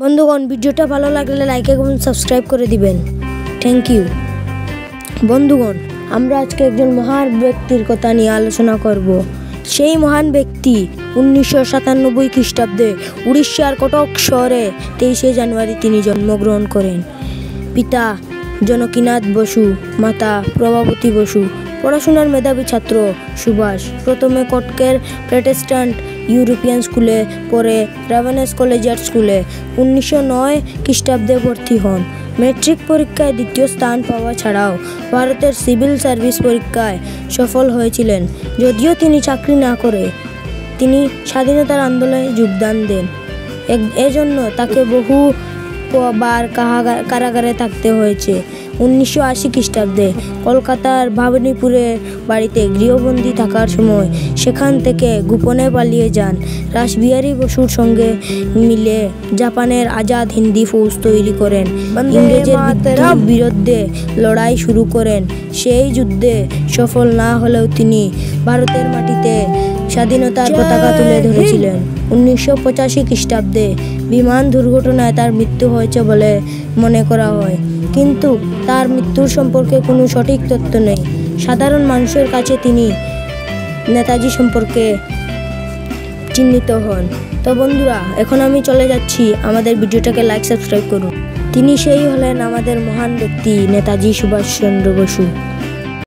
বন্ধুগণ, ভিডিওটা ভালো লাগলে লাইক এবং সাবস্ক্রাইব করে দিবেন। Thank you. বন্ধুগণ, আমরা আজকে একজন মহান ব্যক্তির কথা নিয়ে আলোচনা করব। সেই মহান ব্যক্তি 1997 খ্রিস্টাব্দে উড়িষ্যার কটক শহরে 23 জানুয়ারি তিনি জন্মগ্রহণ করেন। পিতা জনকীনাথ বসু, মাতা প্রভাবতী বসু। পড়াশোনার মেধাবী ছাত্র সুভাষ প্রথমে কটকের প্রটেস্ট্যান্ট ইউরোপিয়ান স্কুলে, পরে রাভেনস কলেজিয়েট স্কুলে 1909 খ্রিস্টাব্দে ভর্তি হন। ম্যাট্রিক পরীক্ষায় দ্বিতীয় স্থান পাওয়া ছাড়াও ভারতের সিভিল সার্ভিস পরীক্ষায় সফল হয়েছিলেন। যদিও তিনি চাকরি না করে তিনি স্বাধীনতার আন্দোলনে যোগদান দেন। এজন্য তাকে বহুবার কারাগারে থাকতে হয়েছে। 1980 খ্রিস্টাব্দে কলকাতার ভবানীপুরে বাড়িতে গৃহবন্দী থাকার সময় সেখান থেকে গোপনে পালিয়ে যান। রাসবিহারী বসুর সঙ্গে মিলে জাপানের আজাদ হিন্দি ফৌজ তৈরি করেন। ইংরেজের বিরুদ্ধে লড়াই শুরু করেন। সেই যুদ্ধে সফল না হলেও তিনি ভারতের মাটিতে স্বাধীনতার পতাকা তুলে ধরেছিলেন। 1985 খ্রিস্টাব্দে বিমান দুর্ঘটনায় তার মৃত্যু হয়েছে বলে মনে করা হয়, কিন্তু তার মৃত্যুর সম্পর্কে কোনো সঠিক তথ্য নেই। সাধারণ মানুষের কাছে তিনি নেতাজি সম্পর্কে চিহ্নিত হন। তো বন্ধুরা, এখন আমি চলে যাচ্ছি, আমাদের ভিডিওটাকে লাইক সাবস্ক্রাইব করুন। তিনি সেই হলেন আমাদের মহান ব্যক্তি নেতাজি সুভাষচন্দ্র বসু।